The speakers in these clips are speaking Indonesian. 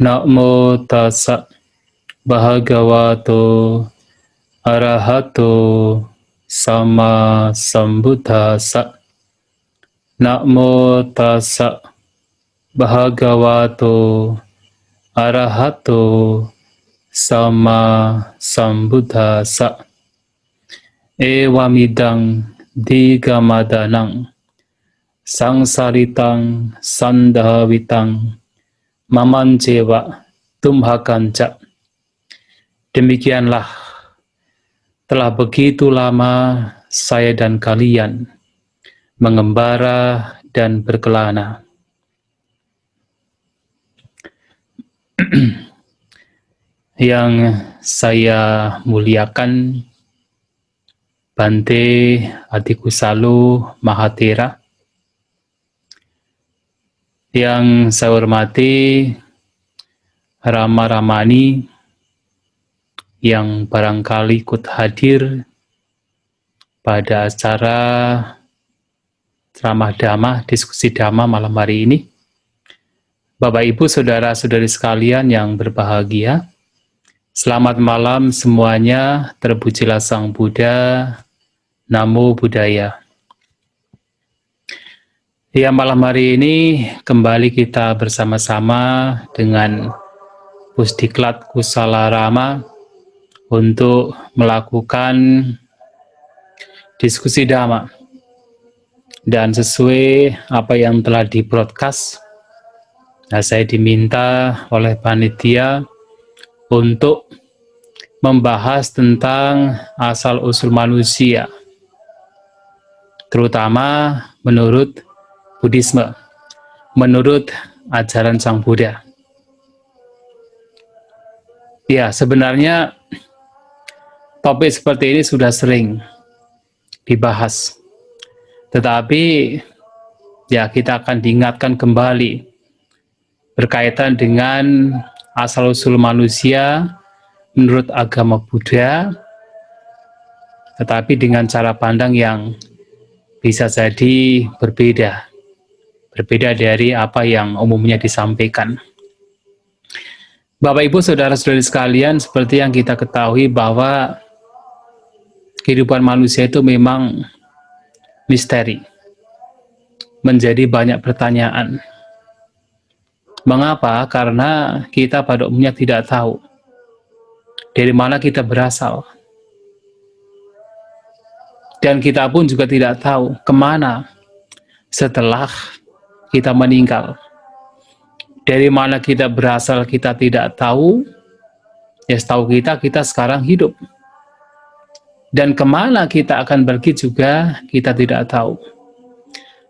Namo tassa bhagavato arahato sama sambuddhassa. Namo tassa bhagavato arahato sama sambuddhassa. Ewamidang digamadanang sangsaritang sandhavitang mamancewa tumhakanca. Demikianlah telah begitu lama saya dan kalian mengembara dan berkelana. Yang saya muliakan Bante Adikusalu Mahatera, yang saya hormati Rama Ramani yang barangkali ikut hadir pada acara ceramah dhamma, diskusi dhamma malam hari ini. Bapak Ibu saudara-saudari sekalian yang berbahagia, selamat malam semuanya, terpujilah Sang Buddha, Namo Buddhaya. Ya, malam hari ini kembali kita bersama-sama dengan Pusdiklat Kusala Rama untuk melakukan diskusi dhamma. Dan sesuai apa yang telah di-broadcast, saya diminta oleh panitia untuk membahas tentang asal-usul manusia, terutama menurut Buddhisme, menurut ajaran Sang Buddha. Ya, sebenarnya topik seperti ini sudah sering dibahas, tetapi ya kita akan diingatkan kembali berkaitan dengan asal-usul manusia menurut agama Buddha, tetapi dengan cara pandang yang bisa jadi berbeda dari apa yang umumnya disampaikan. Bapak Ibu saudara-saudari sekalian, seperti yang kita ketahui bahwa kehidupan manusia itu memang misteri, menjadi banyak pertanyaan. Mengapa? Karena kita pada umumnya tidak tahu dari mana kita berasal, dan kita pun juga tidak tahu kemana setelah kita meninggal. Dari mana kita berasal kita tidak tahu, ya setahu kita sekarang hidup. Dan kemana kita akan pergi juga kita tidak tahu.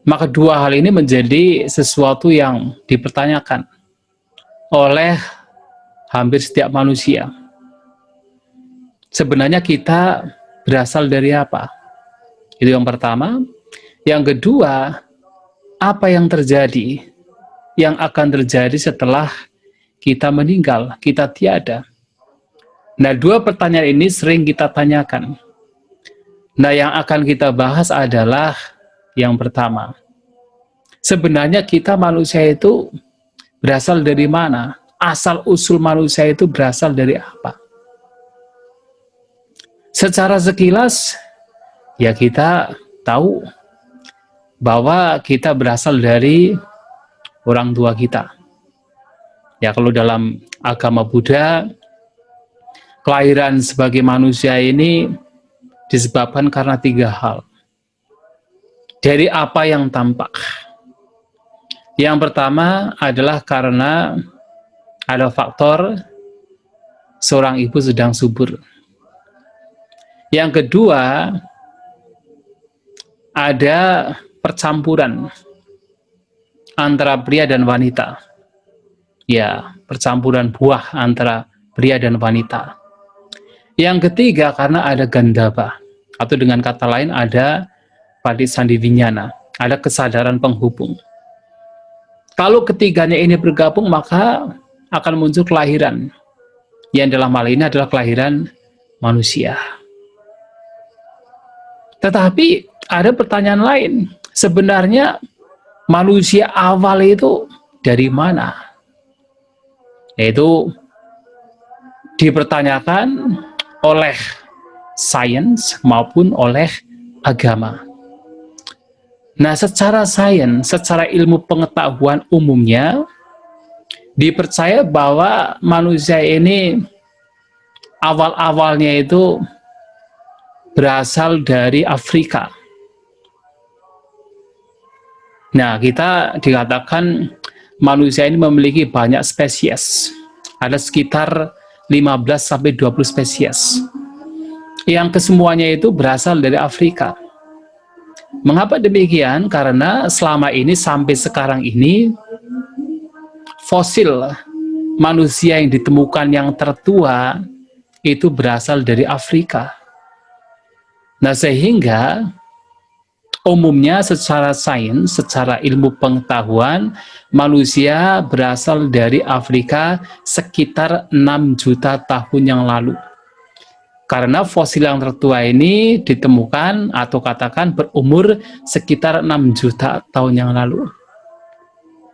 Maka dua hal ini menjadi sesuatu yang dipertanyakan oleh hampir setiap manusia. Sebenarnya kita berasal dari apa? Itu yang pertama. Yang kedua, apa yang terjadi, yang akan terjadi setelah kita meninggal, kita tiada. Nah, dua pertanyaan ini sering kita tanyakan. Nah, yang akan kita bahas adalah yang pertama. Sebenarnya kita manusia itu berasal dari mana? Asal-usul manusia itu berasal dari apa? Secara sekilas, ya kita tahu bahwa kita berasal dari orang tua kita. Ya, kalau dalam agama Buddha, kelahiran sebagai manusia ini disebabkan karena tiga hal. Dari apa yang tampak. Yang pertama adalah karena ada faktor seorang ibu sedang subur. Yang kedua, ada percampuran antara pria dan wanita. Ya, percampuran buah antara pria dan wanita. Yang ketiga, karena ada gandhava, atau dengan kata lain ada padisandhivinyana, ada kesadaran penghubung. Kalau ketiganya ini bergabung, maka akan muncul kelahiran. Yang dalam hal ini adalah kelahiran manusia. Tetapi ada pertanyaan lain. Sebenarnya manusia awal itu dari mana? yaitu dipertanyakan oleh sains maupun oleh agama. Nah, secara sains, secara ilmu pengetahuan umumnya, dipercaya bahwa manusia ini awal-awalnya itu berasal dari Afrika. Nah, kita dikatakan manusia ini memiliki banyak spesies. Ada sekitar 15-20 spesies. Yang kesemuanya itu berasal dari Afrika. Mengapa demikian? Karena selama ini sampai sekarang ini fosil manusia yang ditemukan yang tertua itu berasal dari Afrika. Nah, sehingga umumnya secara sains, secara ilmu pengetahuan, manusia berasal dari Afrika sekitar 6 juta tahun yang lalu. Karena fosil yang tertua ini ditemukan atau katakan berumur sekitar 6 juta tahun yang lalu.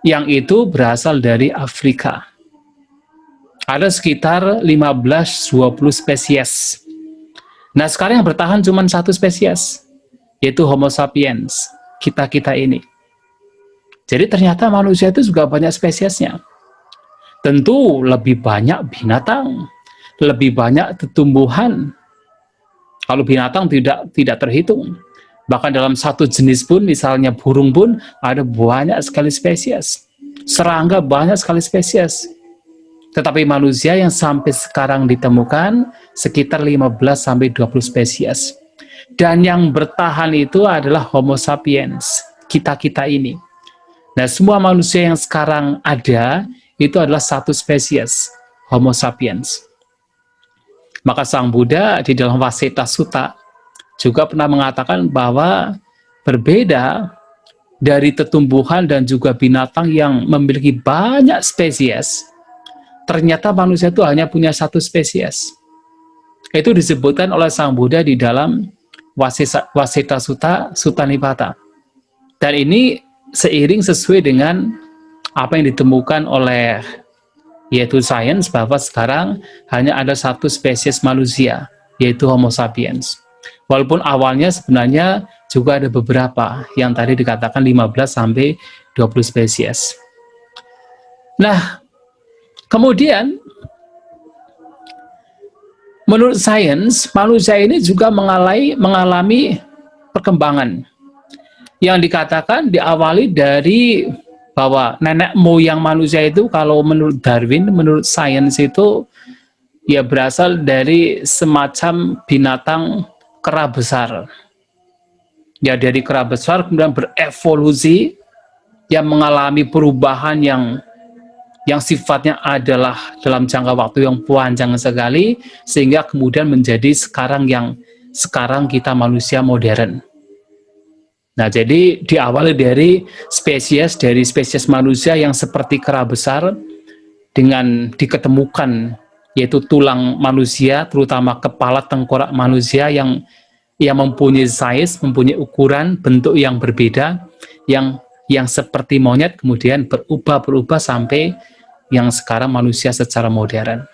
Yang itu berasal dari Afrika. Ada sekitar 15-20 spesies. Nah, sekarang yang bertahan cuma satu spesies, yaitu Homo sapiens, kita-kita ini. Jadi ternyata manusia itu juga banyak spesiesnya. Tentu lebih banyak binatang, lebih banyak tumbuhan. Kalau binatang tidak terhitung. Bahkan dalam satu jenis pun, misalnya burung pun, ada banyak sekali spesies. Serangga banyak sekali spesies. Tetapi manusia yang sampai sekarang ditemukan sekitar 15-20 spesies. Dan yang bertahan itu adalah Homo sapiens, kita-kita ini. Nah, semua manusia yang sekarang ada, itu adalah satu spesies, Homo sapiens. Maka Sang Buddha di dalam Vasita Sutta juga pernah mengatakan bahwa berbeda dari tumbuhan dan juga binatang yang memiliki banyak spesies, ternyata manusia itu hanya punya satu spesies. Itu disebutkan oleh Sang Buddha di dalam Vasita Sutta, Sutta Nipata. Dan ini seiring sesuai dengan apa yang ditemukan oleh yaitu sains, bahwa sekarang hanya ada satu spesies manusia, yaitu Homo sapiens. Walaupun awalnya sebenarnya juga ada beberapa yang tadi dikatakan 15-20 spesies. Nah, kemudian menurut sains, manusia ini juga mengalami perkembangan yang dikatakan diawali dari bahwa nenek moyang manusia itu, kalau menurut Darwin, menurut sains itu ya berasal dari semacam binatang kera besar. Ya, dari kera besar kemudian berevolusi yang mengalami perubahan yang sifatnya adalah dalam jangka waktu yang panjang sekali, sehingga kemudian menjadi sekarang kita manusia modern. Nah, jadi diawali dari spesies manusia yang seperti kera besar dengan diketemukan yaitu tulang manusia, terutama kepala tengkorak manusia yang mempunyai size, mempunyai ukuran, bentuk yang berbeda, yang seperti monyet, kemudian berubah sampai yang sekarang manusia secara modern.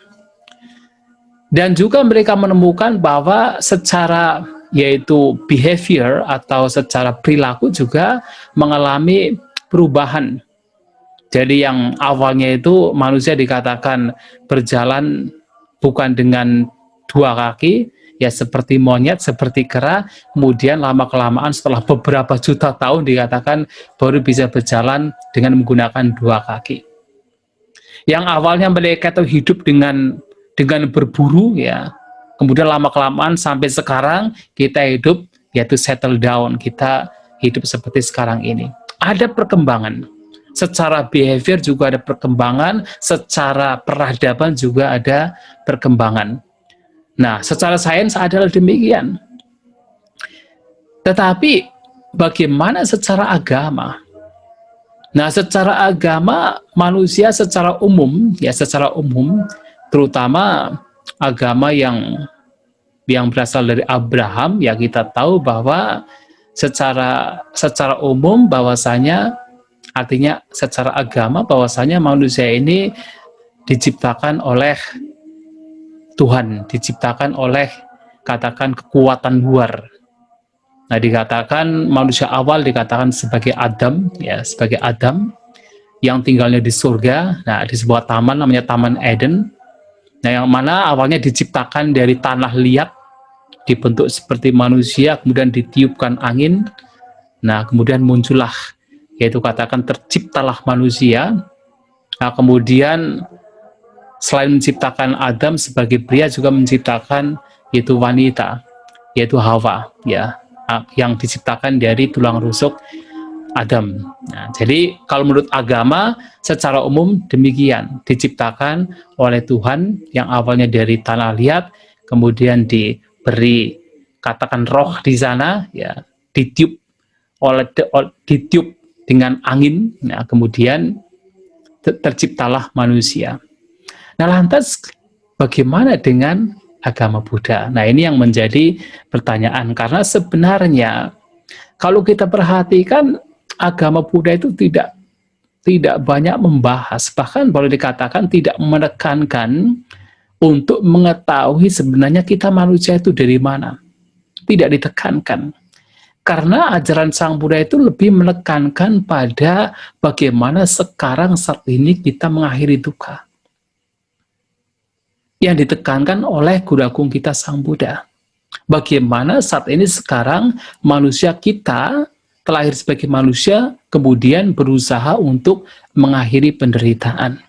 Dan juga mereka menemukan bahwa secara yaitu behavior atau secara perilaku juga mengalami perubahan. Jadi yang awalnya itu manusia dikatakan berjalan bukan dengan dua kaki, ya seperti monyet, seperti kera, kemudian lama-kelamaan setelah beberapa juta tahun dikatakan baru bisa berjalan dengan menggunakan dua kaki. Yang awalnya mereka itu hidup dengan berburu, ya, kemudian lama-kelamaan sampai sekarang kita hidup yaitu settle down, kita hidup seperti sekarang ini. Ada perkembangan, secara behavior juga ada perkembangan, secara peradaban juga ada perkembangan. Nah, secara sains adalah demikian. Tetapi bagaimana secara agama? Nah, secara agama manusia secara umum, ya secara umum, terutama agama yang berasal dari Abraham, ya kita tahu bahwa secara umum bahwasanya, artinya secara agama bahwasanya manusia ini diciptakan oleh Tuhan, diciptakan oleh katakan kekuatan luar. Nah, dikatakan manusia awal dikatakan sebagai Adam, ya, sebagai Adam yang tinggalnya di surga. Nah, di sebuah taman namanya Taman Eden. Nah, yang mana awalnya diciptakan dari tanah liat, dibentuk seperti manusia, kemudian ditiupkan angin. Nah, kemudian muncullah, yaitu katakan terciptalah manusia. Nah, kemudian selain menciptakan Adam sebagai pria, juga menciptakan yaitu wanita, yaitu Hawa, ya, yang diciptakan dari tulang rusuk Adam. Nah, jadi kalau menurut agama secara umum demikian, diciptakan oleh Tuhan yang awalnya dari tanah liat, kemudian diberi katakan roh di sana, ya, ditiup ditiup dengan angin. Nah, kemudian terciptalah manusia. Nah, lantas bagaimana dengan agama Buddha? Nah, ini yang menjadi pertanyaan, karena sebenarnya kalau kita perhatikan agama Buddha itu tidak banyak membahas, bahkan boleh dikatakan tidak menekankan untuk mengetahui sebenarnya kita manusia itu dari mana. Tidak ditekankan. Karena ajaran Sang Buddha itu lebih menekankan pada bagaimana sekarang saat ini kita mengakhiri duka. Yang ditekankan oleh Guru Agung kita Sang Buddha. Bagaimana saat ini sekarang manusia kita terlahir sebagai manusia, kemudian berusaha untuk mengakhiri penderitaan.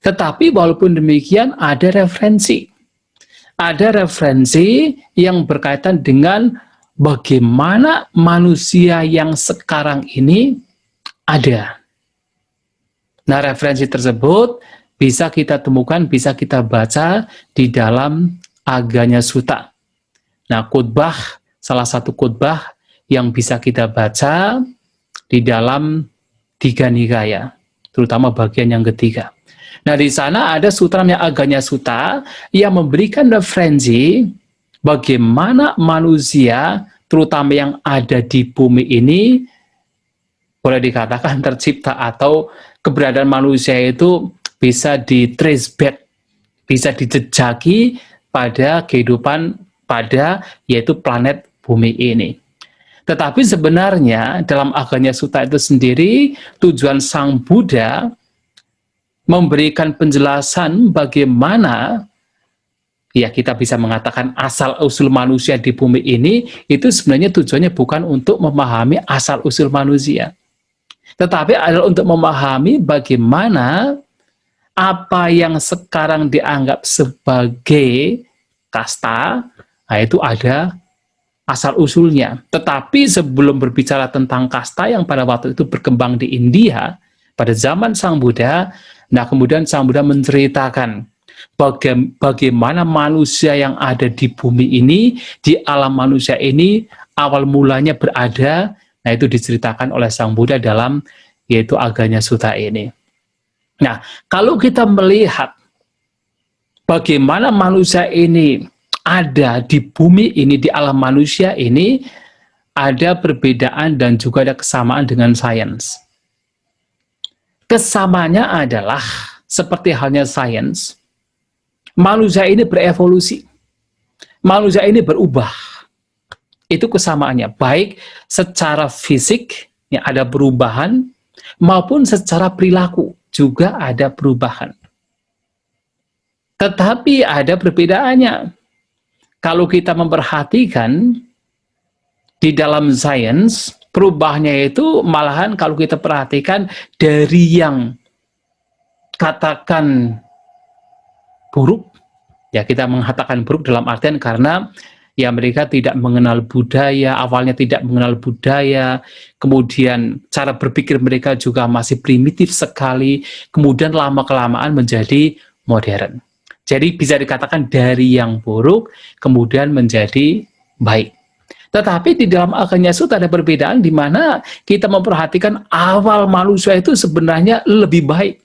Tetapi walaupun demikian ada referensi. Ada referensi yang berkaitan dengan bagaimana manusia yang sekarang ini ada. Nah, referensi tersebut bisa kita temukan, bisa kita baca di dalam Aganya Sutta. Nah, khotbah, salah satu khotbah yang bisa kita baca di dalam Tiga Nikaya, terutama bagian yang ketiga. Nah, di sana ada sutra namanya Aganya Sutta yang memberikan referensi bagaimana manusia, terutama yang ada di bumi ini, boleh dikatakan tercipta, atau keberadaan manusia itu bisa di-trace back, bisa dijejaki pada kehidupan pada yaitu planet bumi ini. Tetapi sebenarnya dalam Aganya Sutta itu sendiri, tujuan Sang Buddha memberikan penjelasan bagaimana, ya, kita bisa mengatakan asal-usul manusia di bumi ini, itu sebenarnya tujuannya bukan untuk memahami asal-usul manusia, tetapi adalah untuk memahami bagaimana apa yang sekarang dianggap sebagai kasta, nah itu ada asal-usulnya. Tetapi sebelum berbicara tentang kasta yang pada waktu itu berkembang di India, pada zaman Sang Buddha, nah kemudian Sang Buddha menceritakan bagaimana manusia yang ada di bumi ini, di alam manusia ini, awal mulanya berada, nah itu diceritakan oleh Sang Buddha dalam yaitu Aganya Sutta ini. Nah, kalau kita melihat bagaimana manusia ini ada di bumi ini, di alam manusia ini, ada perbedaan dan juga ada kesamaan dengan sains. Kesamaannya adalah seperti halnya sains, manusia ini berevolusi, manusia ini berubah. Itu kesamaannya, baik secara fisik yang ada perubahan, maupun secara perilaku juga ada perubahan. Tetapi ada perbedaannya. Kalau kita memperhatikan di dalam sains, perubahannya itu malahan kalau kita perhatikan dari yang katakan buruk, ya kita mengatakan buruk dalam artian karena ya mereka tidak mengenal budaya, awalnya tidak mengenal budaya, kemudian cara berpikir mereka juga masih primitif sekali, kemudian lama-kelamaan menjadi modern. Jadi bisa dikatakan dari yang buruk kemudian menjadi baik. Tetapi di dalam Aganya Sutta ada perbedaan di mana kita memperhatikan awal manusia itu sebenarnya lebih baik.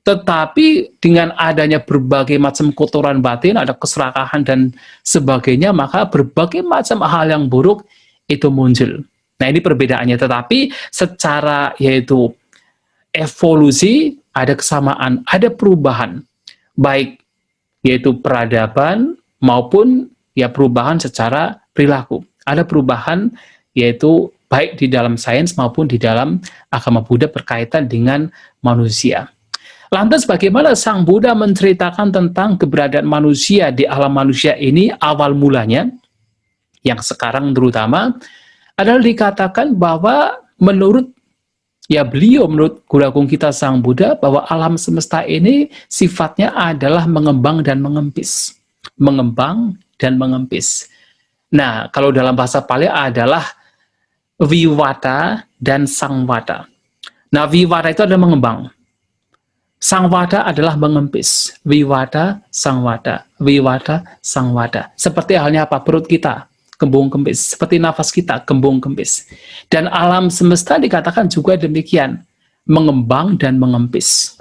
Tetapi dengan adanya berbagai macam kotoran batin, ada keserakahan dan sebagainya, maka berbagai macam hal yang buruk itu muncul. Nah, ini perbedaannya. Tetapi secara yaitu evolusi, ada kesamaan, ada perubahan, baik yaitu peradaban maupun ya perubahan secara perilaku. Ada perubahan yaitu baik di dalam sains maupun di dalam agama Buddha berkaitan dengan manusia. Lantas bagaimana Sang Buddha menceritakan tentang keberadaan manusia di alam manusia ini awal mulanya, yang sekarang terutama, adalah dikatakan bahwa menurut beliau, menurut Guru Agung kita Sang Buddha, bahwa alam semesta ini sifatnya adalah mengembang dan mengempis. Mengembang dan mengempis. Nah, kalau dalam bahasa Pali adalah Viwata dan Sangwata. Nah, Viwata itu adalah mengembang. Sangwata adalah mengempis. Viwata, Sangwata. Viwata, Sangwata. Seperti halnya apa? Perut kita, kembung kempis. Seperti nafas kita, kembung kempis. Dan alam semesta dikatakan juga demikian. Mengembang dan mengempis.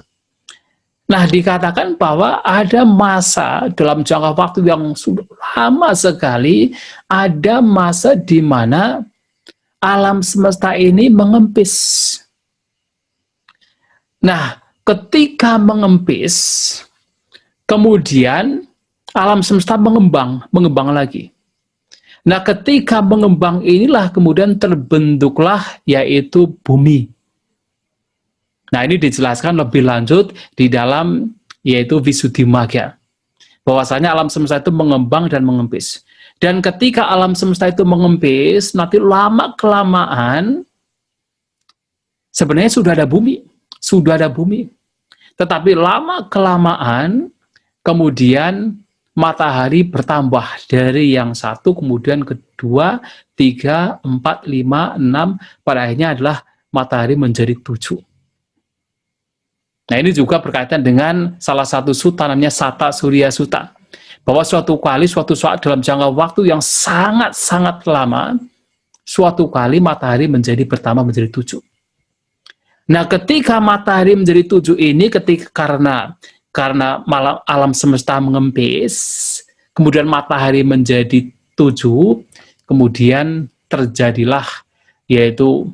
Nah, dikatakan bahwa ada masa dalam jangka waktu yang sudah lama sekali, ada masa di mana alam semesta ini mengempis. Nah, ketika mengempis, kemudian alam semesta mengembang lagi. Nah, ketika mengembang inilah kemudian terbentuklah yaitu bumi. Nah, ini dijelaskan lebih lanjut di dalam yaitu Visuddhimagga. Bahwasanya alam semesta itu mengembang dan mengempis. Dan ketika alam semesta itu mengempis, nanti lama-kelamaan sebenarnya sudah ada bumi. Sudah ada bumi. Tetapi lama-kelamaan kemudian matahari bertambah dari yang satu, kemudian kedua, 3, 4, 5, 6, pada akhirnya adalah matahari menjadi 7. Nah, ini juga berkaitan dengan salah satu sutta namanya Sata Surya Sutta. Bahwa suatu kali, suatu saat dalam jangka waktu yang sangat-sangat lama, suatu kali matahari menjadi bertambah menjadi 7. Nah, ketika matahari menjadi 7 ini, karena alam semesta mengempis, kemudian matahari menjadi 7, kemudian terjadilah yaitu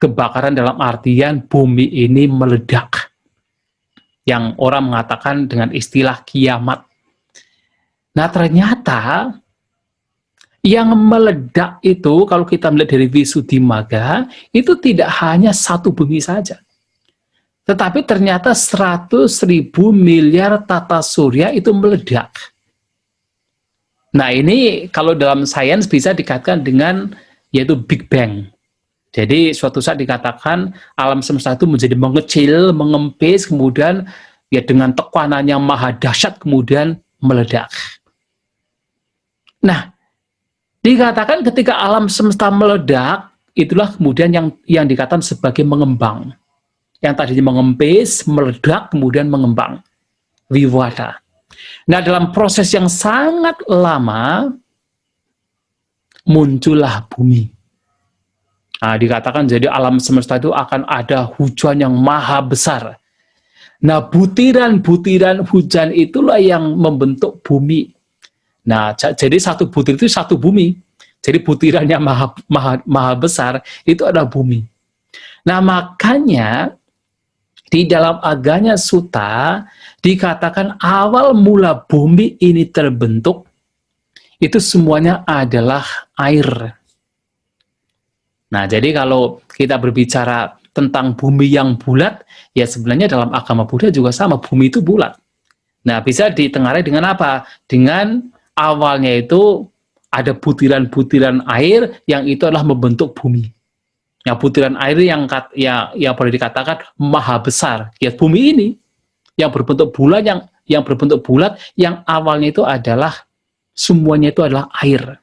kebakaran dalam artian bumi ini meledak. Yang orang mengatakan dengan istilah kiamat. Nah, ternyata yang meledak itu, kalau kita melihat dari Visuddhimagga, itu tidak hanya satu bumi saja. Tetapi ternyata 100.000 miliar tata surya itu meledak. Nah, ini kalau dalam sains bisa dikaitkan dengan yaitu Big Bang. Jadi suatu saat dikatakan alam semesta itu menjadi mengecil, mengempis, kemudian ya dengan tekanan yang maha dahsyat kemudian meledak. Nah, dikatakan ketika alam semesta meledak, itulah kemudian yang dikatakan sebagai mengembang. Yang tadinya mengempis, meledak, kemudian mengembang. Viwata. Nah, dalam proses yang sangat lama, muncullah bumi. Nah, dikatakan jadi alam semesta itu akan ada hujan yang maha besar. Nah, butiran-butiran hujan itulah yang membentuk bumi. Nah, jadi satu butir itu satu bumi. Jadi butirannya maha besar, itu ada bumi. Nah, makanya di dalam Aganya Sutta dikatakan awal mula bumi ini terbentuk, itu semuanya adalah air. Nah, jadi kalau kita berbicara tentang bumi yang bulat, ya sebenarnya dalam agama Buddha juga sama, bumi itu bulat. Nah, bisa ditengarai dengan apa? Dengan awalnya itu ada butiran-butiran air yang itu adalah membentuk bumi. Ya, butiran air yang boleh dikatakan maha besar. Ya, bumi ini yang berbentuk bulat, yang berbentuk bulat, yang awalnya itu adalah semuanya itu adalah air.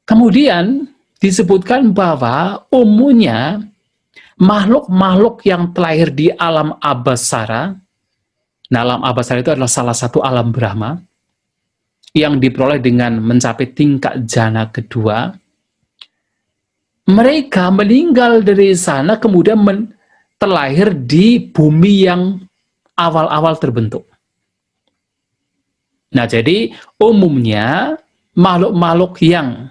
Kemudian disebutkan bahwa umumnya makhluk-makhluk yang terlahir di alam Abhasara, nah alam Abhasara itu adalah salah satu alam Brahma, yang diperoleh dengan mencapai tingkat jana kedua, mereka meninggal dari sana kemudian terlahir di bumi yang awal-awal terbentuk. Nah, jadi umumnya makhluk-makhluk yang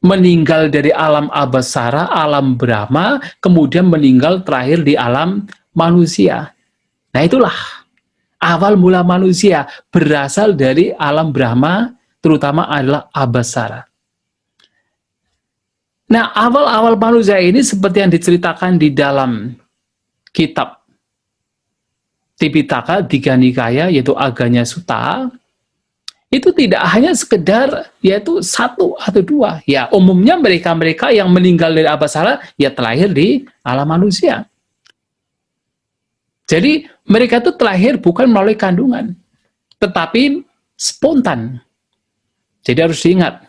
meninggal dari alam abasara, alam Brahma, kemudian meninggal terakhir di alam manusia. Nah itulah awal mula manusia, berasal dari alam Brahma, terutama adalah abasara. Nah, awal-awal manusia ini seperti yang diceritakan di dalam kitab Tipitaka Digha Nikaya, yaitu Aganya Sutta, itu tidak hanya sekedar yaitu satu atau dua. Ya, umumnya mereka-mereka yang meninggal dari abasara, ya terlahir di alam manusia. Jadi, mereka itu terlahir bukan melalui kandungan, tetapi spontan. Jadi harus diingat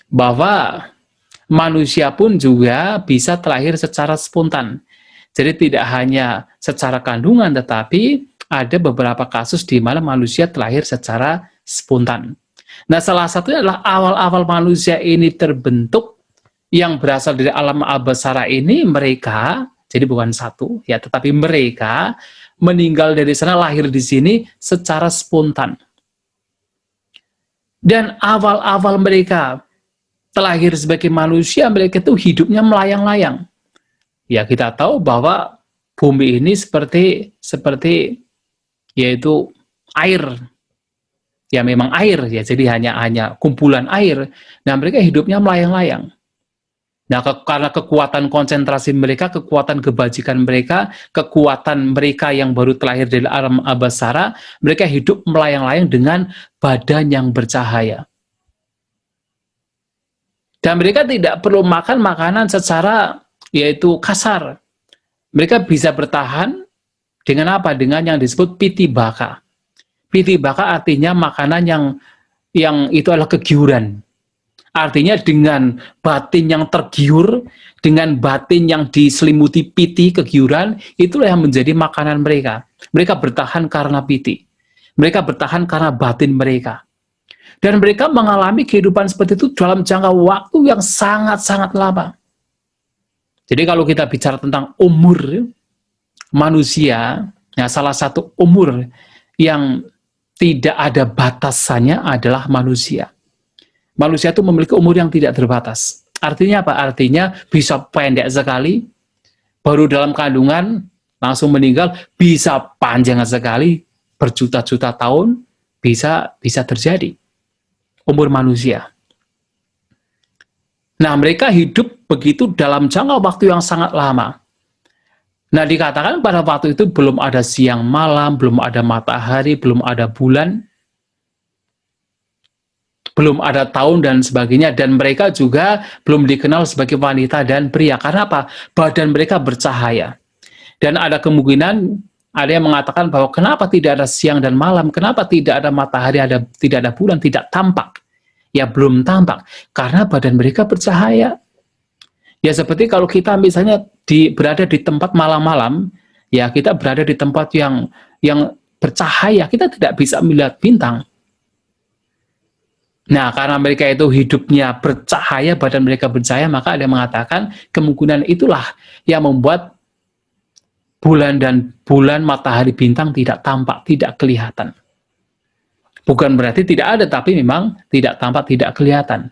bahwa manusia pun juga bisa terlahir secara spontan. Jadi tidak hanya secara kandungan, tetapi ada beberapa kasus di mana manusia terlahir secara spontan. Nah, salah satunya adalah awal-awal manusia ini terbentuk yang berasal dari alam abasara ini, mereka, jadi bukan satu, ya, tetapi mereka meninggal dari sana, lahir di sini secara spontan. Dan awal-awal mereka terlahir sebagai manusia, mereka itu hidupnya melayang-layang. Ya, kita tahu bahwa bumi ini seperti yaitu air. Ya, memang air ya, jadi hanya kumpulan air. Nah, mereka hidupnya melayang-layang. Nah, karena kekuatan konsentrasi mereka, kekuatan kebajikan mereka, kekuatan mereka yang baru terlahir dari alam abasara, mereka hidup melayang-layang dengan badan yang bercahaya. Dan mereka tidak perlu makan makanan secara yaitu kasar. Mereka bisa bertahan dengan apa? Dengan yang disebut pitibaka. Pitibaka artinya makanan yang itu adalah kegiuran. Artinya dengan batin yang tergiur, dengan batin yang diselimuti piti, kegiuran, itulah yang menjadi makanan mereka. Mereka bertahan karena piti. Mereka bertahan karena batin mereka. Dan mereka mengalami kehidupan seperti itu dalam jangka waktu yang sangat-sangat lama. Jadi kalau kita bicara tentang umur manusia, ya salah satu umur yang tidak ada batasannya adalah manusia. Manusia itu memiliki umur yang tidak terbatas. Artinya apa? Artinya bisa pendek sekali, baru dalam kandungan, langsung meninggal, bisa panjang sekali, berjuta-juta tahun, bisa terjadi. Umur manusia. Nah, mereka hidup begitu dalam jangka waktu yang sangat lama. Nah, dikatakan pada waktu itu belum ada siang malam, belum ada matahari, belum ada bulan, belum ada tahun dan sebagainya, dan mereka juga belum dikenal sebagai wanita dan pria. Karena apa? Badan mereka bercahaya. Dan ada kemungkinan, ada yang mengatakan bahwa kenapa tidak ada siang dan malam, kenapa tidak ada matahari, tidak ada bulan, tidak tampak. Ya belum tampak, karena badan mereka bercahaya. Ya seperti kalau kita misalnya berada di tempat malam-malam, ya kita berada di tempat yang bercahaya, kita tidak bisa melihat bintang. Nah, karena mereka itu hidupnya bercahaya, badan mereka bercahaya, maka ada yang mengatakan kemungkinan itulah yang membuat bulan, matahari, bintang tidak tampak, tidak kelihatan. Bukan berarti tidak ada, tapi memang tidak tampak, tidak kelihatan.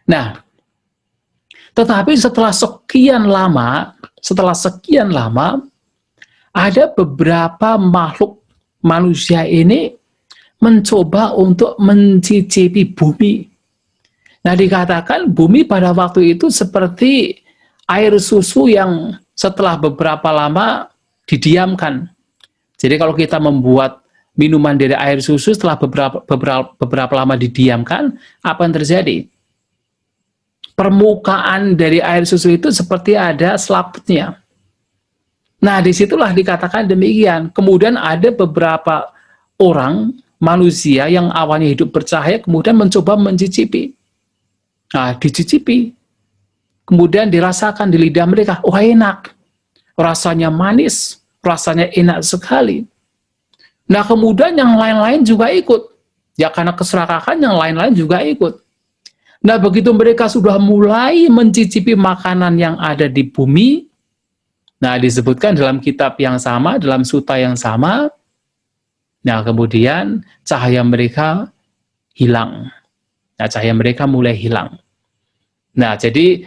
Nah, tetapi setelah sekian lama, ada beberapa makhluk manusia ini mencoba untuk mencicipi bumi. Nah, dikatakan bumi pada waktu itu seperti air susu yang setelah beberapa lama didiamkan. Jadi kalau kita membuat minuman dari air susu setelah beberapa lama didiamkan, apa yang terjadi? Permukaan dari air susu itu seperti ada selaputnya. Nah, disitulah dikatakan demikian. Kemudian ada beberapa orang, manusia yang awalnya hidup bercahaya, kemudian mencoba mencicipi. Nah, dicicipi. Kemudian dirasakan di lidah mereka, oh enak. Rasanya manis, rasanya enak sekali. Nah, kemudian yang lain-lain juga ikut. Ya, karena keserakahan yang lain-lain juga ikut. Nah, begitu mereka sudah mulai mencicipi makanan yang ada di bumi, nah, disebutkan dalam kitab yang sama, dalam sutta yang sama, nah, kemudian cahaya mereka hilang. Nah, cahaya mereka mulai hilang. Nah, jadi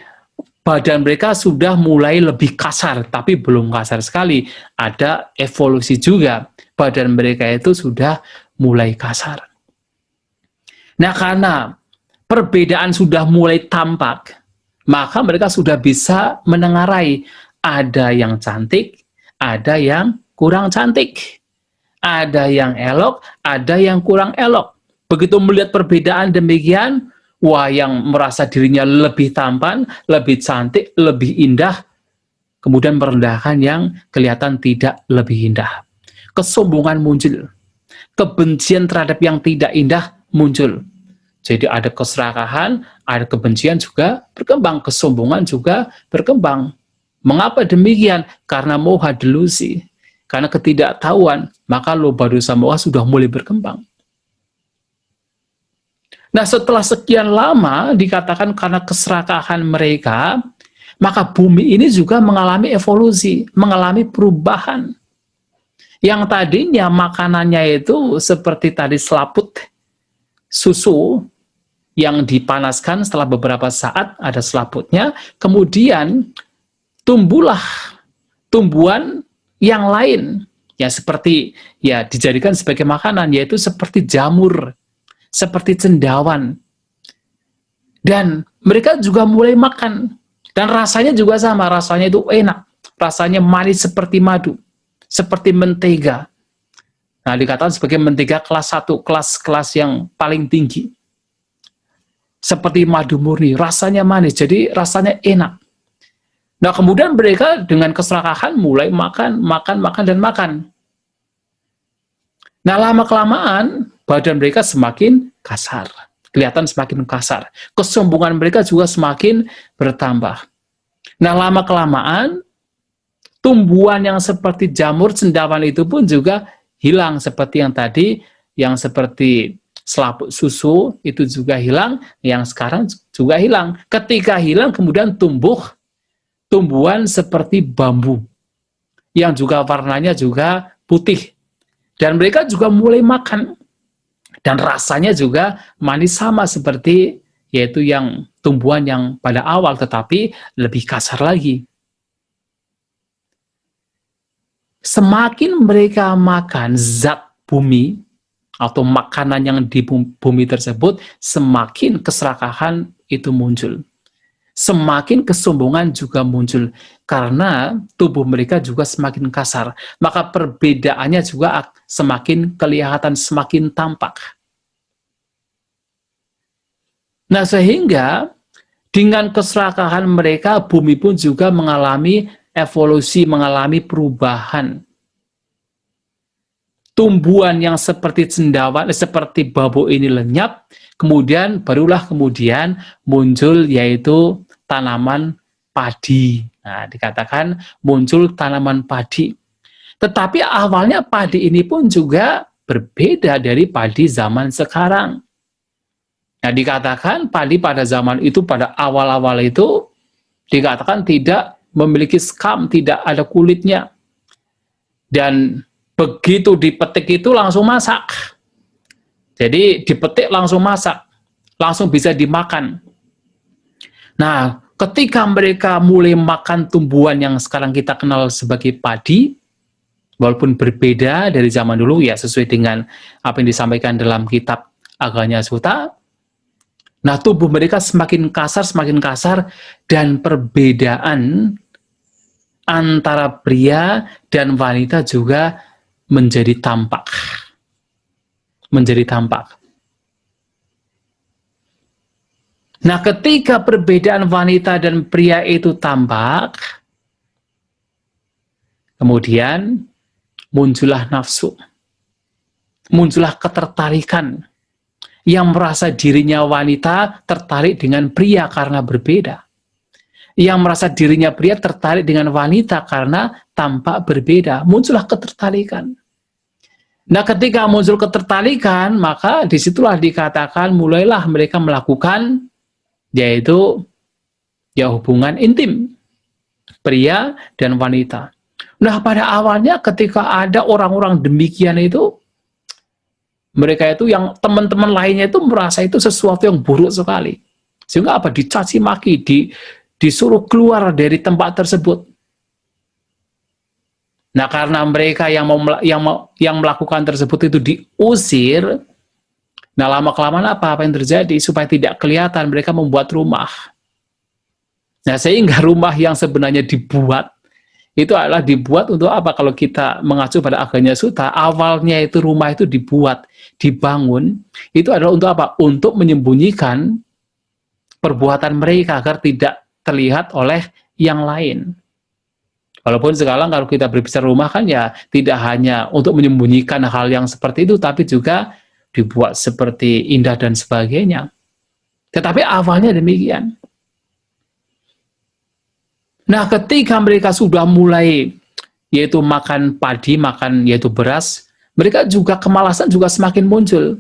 badan mereka sudah mulai lebih kasar, tapi belum kasar sekali. Ada evolusi juga. Badan mereka itu sudah mulai kasar. Nah, karena perbedaan sudah mulai tampak, maka mereka sudah bisa menengarai ada yang cantik, ada yang kurang cantik, ada yang elok, ada yang kurang elok. Begitu melihat perbedaan demikian, wah, yang merasa dirinya lebih tampan, lebih cantik, lebih indah, kemudian merendahkan yang kelihatan tidak lebih indah. Kesombongan muncul, kebencian terhadap yang tidak indah muncul. Jadi ada keserakahan, ada kebencian juga berkembang, kesombongan juga berkembang. Mengapa demikian? Karena moha delusi, karena ketidaktahuan, maka loba dosa moha sudah mulai berkembang. Nah, setelah sekian lama dikatakan karena keserakahan mereka, maka bumi ini juga mengalami evolusi, mengalami perubahan. Yang tadinya makanannya itu seperti tadi selaput susu yang dipanaskan, setelah beberapa saat ada selaputnya, kemudian tumbuhlah tumbuhan yang lain, ya seperti ya dijadikan sebagai makanan, yaitu seperti jamur, seperti cendawan. Dan mereka juga mulai makan, dan rasanya juga sama, rasanya itu enak, rasanya manis seperti madu, seperti mentega. Nah, dikatakan sebagai mentega kelas 1, kelas yang paling tinggi. Seperti madu murni, rasanya manis, jadi rasanya enak. Nah, kemudian mereka dengan keserakahan mulai makan, dan makan. Nah, lama-kelamaan badan mereka semakin kasar, kelihatan semakin kasar. Kesombongan mereka juga semakin bertambah. Nah, lama-kelamaan tumbuhan yang seperti jamur cendawan itu pun juga hilang, seperti yang tadi, yang seperti selaput susu itu juga hilang, yang sekarang juga hilang. Ketika hilang, kemudian tumbuhan seperti bambu, yang juga warnanya juga putih. Dan mereka juga mulai makan, dan rasanya juga manis sama seperti yaitu yang tumbuhan yang pada awal, tetapi lebih kasar lagi. Semakin mereka makan zat bumi, atau makanan yang di bumi tersebut, semakin keserakahan itu muncul. Semakin kesombongan juga muncul, karena tubuh mereka juga semakin kasar. Maka perbedaannya juga semakin kelihatan, semakin tampak. Nah, sehingga dengan keserakahan mereka, bumi pun juga mengalami evolusi, mengalami perubahan. Tumbuhan yang seperti cendawan, seperti bambu ini lenyap, kemudian barulah kemudian muncul yaitu tanaman padi. Nah, dikatakan muncul tanaman padi. Tetapi awalnya padi ini pun juga berbeda dari padi zaman sekarang. Nah, dikatakan padi pada zaman itu, pada awal-awal itu, dikatakan tidak memiliki skam, tidak ada kulitnya. Dan begitu dipetik itu langsung masak. Jadi dipetik langsung masak, langsung bisa dimakan. Nah, ketika mereka mulai makan tumbuhan yang sekarang kita kenal sebagai padi, walaupun berbeda dari zaman dulu, ya sesuai dengan apa yang disampaikan dalam kitab Aganya Sutta, nah tubuh mereka semakin kasar, dan perbedaan antara pria dan wanita juga menjadi tampak. Nah, ketika perbedaan wanita dan pria itu tampak, kemudian muncullah nafsu, muncullah ketertarikan, yang merasa dirinya wanita tertarik dengan pria karena berbeda. Yang merasa dirinya pria tertarik dengan wanita karena tampak berbeda. Muncullah ketertarikan. Nah, ketika muncul ketertarikan, maka disitulah dikatakan mulailah mereka melakukan yaitu ya hubungan intim pria dan wanita. Nah, pada awalnya ketika ada orang-orang demikian itu, mereka itu yang teman-teman lainnya itu merasa itu sesuatu yang buruk sekali. Sehingga apa? Dicaci maki, disuruh keluar dari tempat tersebut. Nah, karena mereka yang melakukan tersebut itu diusir, nah lama-kelamaan apa yang terjadi? Supaya tidak kelihatan, mereka membuat rumah. Nah, sehingga rumah yang sebenarnya dibuat, itu adalah dibuat untuk apa? Kalau kita mengacu pada Aganya Sutta, awalnya itu rumah itu dibuat, dibangun, itu adalah untuk apa? Untuk menyembunyikan perbuatan mereka agar tidak terlihat oleh yang lain. Walaupun sekarang kalau kita berbicara rumah kan ya tidak hanya untuk menyembunyikan hal yang seperti itu, tapi juga dibuat seperti indah dan sebagainya. Tetapi awalnya demikian. Nah, ketika mereka sudah mulai yaitu makan padi, makan yaitu beras, mereka juga kemalasan juga semakin muncul.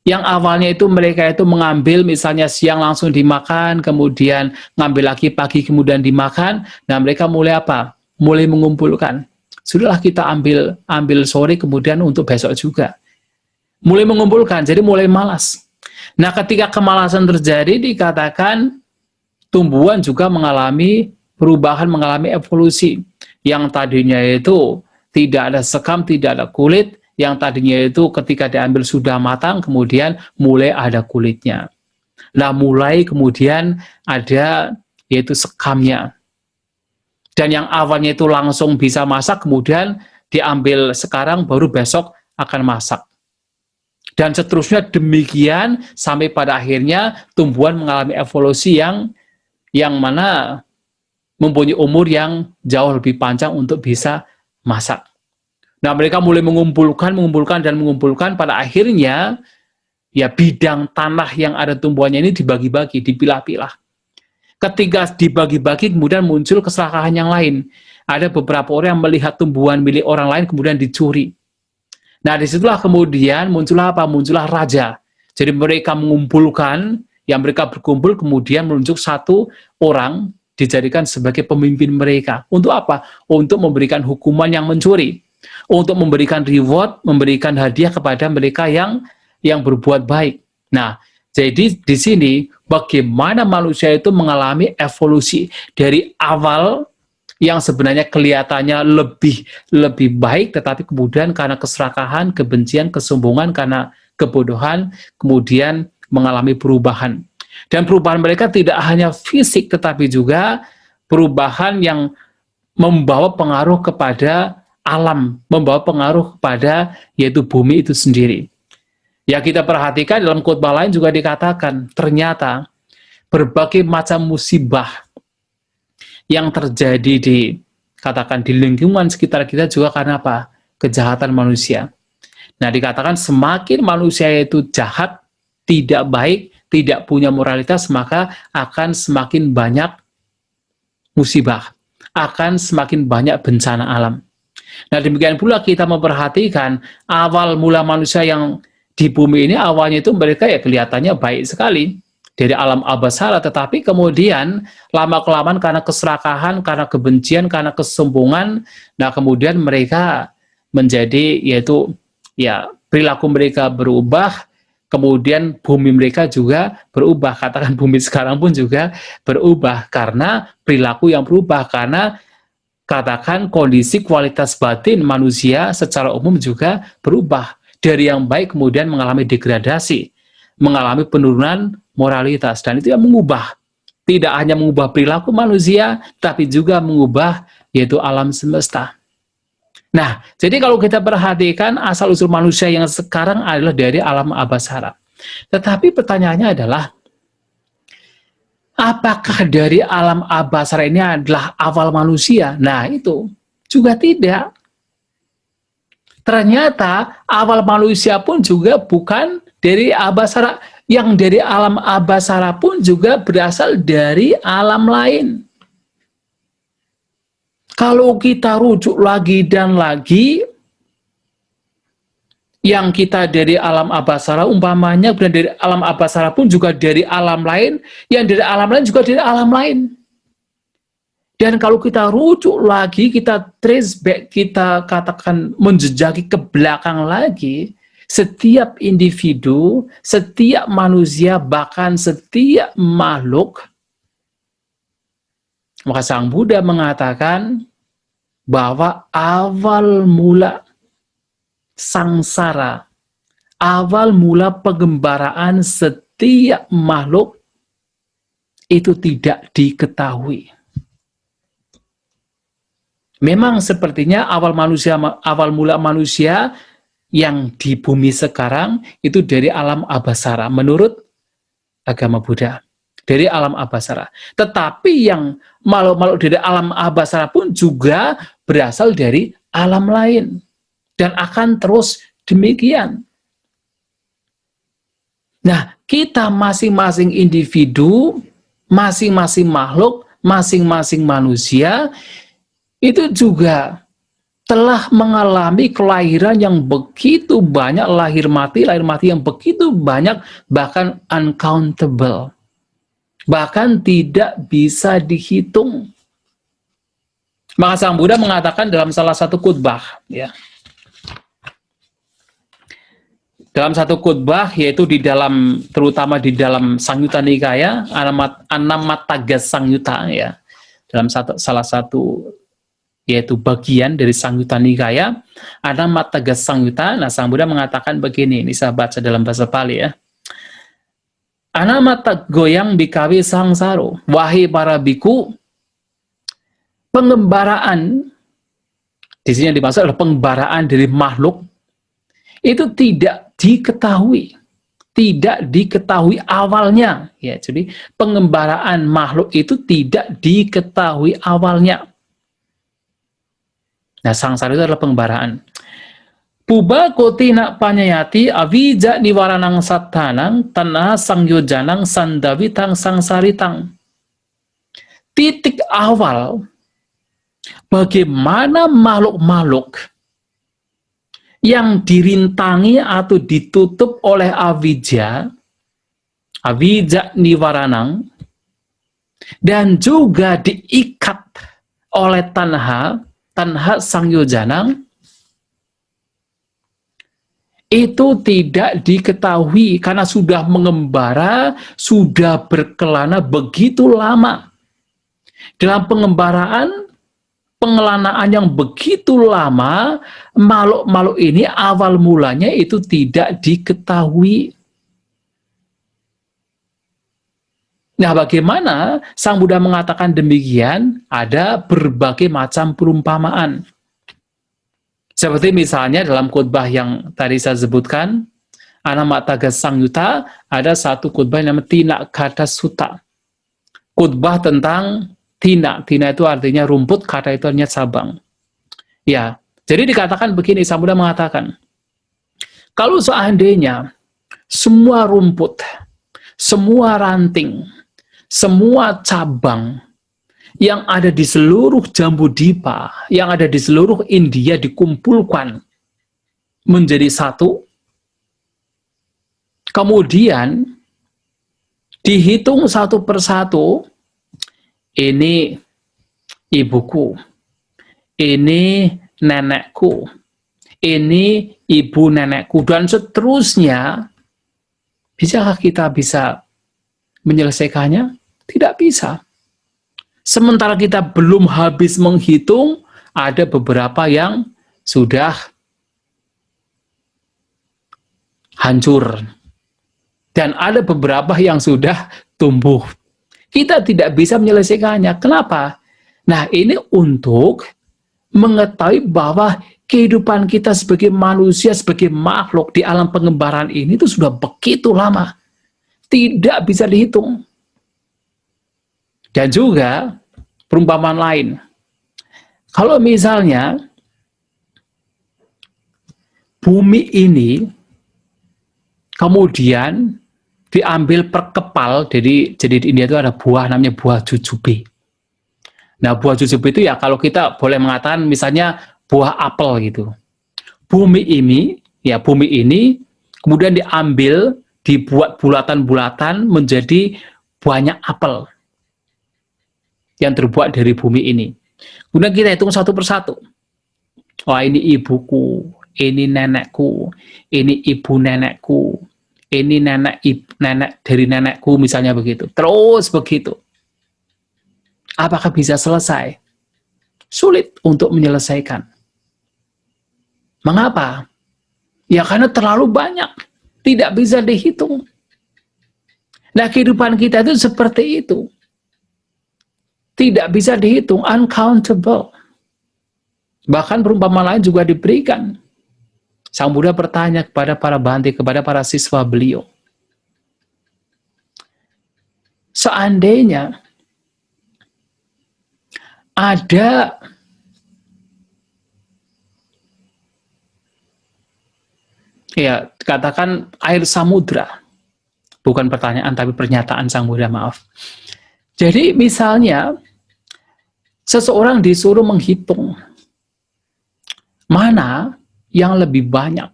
Yang awalnya itu mereka itu mengambil misalnya siang langsung dimakan, kemudian ngambil lagi pagi kemudian dimakan. Nah, mereka mulai apa? Mulai mengumpulkan. Sudahlah kita ambil sore kemudian untuk besok juga. Mulai mengumpulkan, jadi mulai malas. Nah, ketika kemalasan terjadi dikatakan tumbuhan juga mengalami perubahan, mengalami evolusi. Yang tadinya itu tidak ada sekam, tidak ada kulit, yang tadinya itu ketika diambil sudah matang, kemudian mulai ada kulitnya. Nah, mulai kemudian ada yaitu sekamnya. Dan yang awalnya itu langsung bisa masak, kemudian diambil sekarang, baru besok akan masak. Dan seterusnya demikian, sampai pada akhirnya tumbuhan mengalami evolusi yang mana mempunyai umur yang jauh lebih panjang untuk bisa masak. Nah, mereka mulai mengumpulkan, pada akhirnya ya bidang tanah yang ada tumbuhannya ini dibagi-bagi, dipilah-pilah. Ketika dibagi-bagi kemudian muncul keserakahan yang lain. Ada beberapa orang yang melihat tumbuhan milik orang lain kemudian dicuri. Nah, disitulah kemudian muncullah apa? Muncullah raja. Jadi mereka mengumpulkan, yang mereka berkumpul kemudian menunjuk satu orang dijadikan sebagai pemimpin mereka. Untuk apa? Untuk memberikan hukuman yang mencuri. Untuk memberikan reward, memberikan hadiah kepada mereka yang berbuat baik. Nah, jadi di sini bagaimana manusia itu mengalami evolusi dari awal yang sebenarnya kelihatannya lebih baik, tetapi kemudian karena keserakahan, kebencian, kesombongan, karena kebodohan, kemudian mengalami perubahan. Dan perubahan mereka tidak hanya fisik, tetapi juga perubahan yang membawa pengaruh kepada alam, membawa pengaruh kepada yaitu bumi itu sendiri. Ya, kita perhatikan dalam khotbah lain juga dikatakan, ternyata berbagai macam musibah yang terjadi katakan di lingkungan sekitar kita juga karena apa? Kejahatan manusia. Nah, dikatakan semakin manusia itu jahat, tidak baik, tidak punya moralitas, maka akan semakin banyak musibah, akan semakin banyak bencana alam. Nah, demikian pula kita memperhatikan awal mula manusia yang di bumi ini, awalnya itu mereka ya kelihatannya baik sekali dari alam abasara, tetapi kemudian lama-kelamaan karena keserakahan, karena kebencian, karena kesombongan, nah kemudian mereka menjadi yaitu ya perilaku mereka berubah, kemudian bumi mereka juga berubah. Katakan bumi sekarang pun juga berubah karena perilaku yang berubah, karena katakan kondisi kualitas batin manusia secara umum juga berubah. Dari yang baik kemudian mengalami degradasi, mengalami penurunan moralitas, dan itu yang mengubah. Tidak hanya mengubah perilaku manusia, tapi juga mengubah yaitu alam semesta. Nah, jadi kalau kita perhatikan asal-usul manusia yang sekarang adalah dari alam abasara. Tetapi pertanyaannya adalah, apakah dari alam abasara ini adalah awal manusia? Nah, itu juga tidak. Ternyata awal manusia pun juga bukan dari abasara. Yang dari alam abasara pun juga berasal dari alam lain. Kalau kita rujuk lagi dan lagi, yang kita dari alam abasara umpamanya, dan dari alam abasara pun juga dari alam lain, yang dari alam lain juga dari alam lain. Dan kalau kita rujuk lagi, kita trace back, kita katakan menjejaki ke belakang lagi, Setiap individu, setiap manusia, bahkan setiap makhluk, maka Sang Buddha mengatakan bahwa awal mula sangsara, awal mula pengembaraan setiap makhluk itu tidak diketahui. Memang sepertinya awal mula manusia yang di bumi sekarang itu dari alam abhasara menurut agama Buddha, dari alam abhasara. Tetapi yang makhluk-makhluk dari alam abhasara pun juga berasal dari alam lain dan akan terus demikian. Nah, kita masing-masing individu, masing-masing makhluk, masing-masing manusia itu juga telah mengalami kelahiran yang begitu banyak, lahir mati yang begitu banyak, bahkan uncountable, bahkan tidak bisa dihitung. Maka Sang Buddha mengatakan dalam salah satu khutbah, ya, dalam satu khutbah, yaitu terutama di dalam Samyutta Nikaya, Anamataga Samyutta, ya, dalam salah satu yaitu bagian dari Samyutta Nikaya, Anamataga Samyutta. Nah, Sang Buddha mengatakan begini, ini saya baca dalam bahasa Pali, ya. Anamata goyang bikawi sangsaro, wahai para biku, pengembaraan, di sini yang dimaksud adalah pengembaraan dari makhluk, itu tidak diketahui awalnya, ya. Jadi pengembaraan makhluk itu tidak diketahui awalnya. Nah, sangsara itu adalah pengembaraan. Puba kotina panyayati avija niwaranang satanang tanah sangyojanang sandawitang sangsaritang. Titik awal bagaimana makhluk-makhluk yang dirintangi atau ditutup oleh avija niwaranang, dan juga diikat oleh tanha sangyojanang, itu tidak diketahui karena sudah mengembara, sudah berkelana begitu lama. Dalam pengelanaan yang begitu lama, makhluk-makhluk ini awal mulanya itu tidak diketahui. Nah, bagaimana Sang Buddha mengatakan demikian? Ada berbagai macam perumpamaan. Seperti misalnya dalam khutbah yang tadi saya sebutkan, Anamataga Samyutta, ada satu khutbah yang namanya Tinakkhata Sutta. Khutbah tentang tina. Tina itu artinya rumput, kata itu artinya cabang. Ya, jadi dikatakan begini, Sang Buddha mengatakan, kalau seandainya semua rumput, semua ranting, semua cabang yang ada di seluruh Jambudipa, yang ada di seluruh India dikumpulkan menjadi satu, kemudian dihitung satu persatu, ini ibuku, ini nenekku, ini ibu nenekku, dan seterusnya. Bisakah kita bisa menyelesaikannya? Tidak bisa. Sementara kita belum habis menghitung, ada beberapa yang sudah hancur. Dan ada beberapa yang sudah tumbuh. Kita tidak bisa menyelesaikannya. Kenapa? Nah, ini untuk mengetahui bahwa kehidupan kita sebagai manusia, sebagai makhluk di alam pengembaraan ini itu sudah begitu lama. Tidak bisa dihitung. Dan juga perumpamaan lain. Kalau misalnya bumi ini kemudian diambil perkepal, jadi di India itu ada buah namanya buah jujube. Nah, buah jujube itu ya kalau kita boleh mengatakan misalnya buah apel gitu. Bumi ini kemudian diambil, dibuat bulatan-bulatan menjadi banyak apel yang terbuat dari bumi ini. Kemudian kita hitung satu persatu. Wah, ini ibuku, ini nenekku, ini ibu nenekku, ini nenek dari nenekku, misalnya begitu. Terus begitu. Apakah bisa selesai? Sulit untuk menyelesaikan. Mengapa? Ya karena terlalu banyak. Tidak bisa dihitung. Nah, kehidupan kita itu seperti itu. Tidak bisa dihitung, uncountable. Bahkan perumpamaan lain juga diberikan. Sang Buddha bertanya kepada para bhante, kepada para siswa beliau. Seandainya ada ya, katakan air samudra. Bukan pertanyaan, tapi pernyataan Sang Buddha, maaf. Jadi misalnya, seseorang disuruh menghitung mana yang lebih banyak.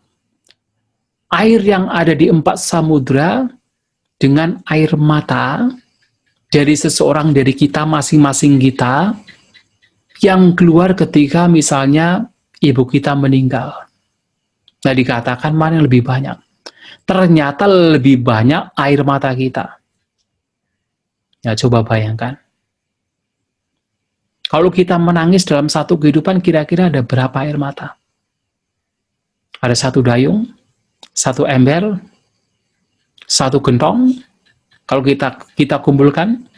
Air yang ada di 4 samudra dengan air mata dari seseorang, dari kita masing-masing kita, yang keluar ketika misalnya ibu kita meninggal. Nah, dikatakan mana yang lebih banyak. Ternyata lebih banyak air mata kita. Ya, coba bayangkan. Kalau kita menangis dalam satu kehidupan, kira-kira ada berapa air mata? Ada 1 dayung, 1 ember, 1 gentong. Kalau kita kumpulkan,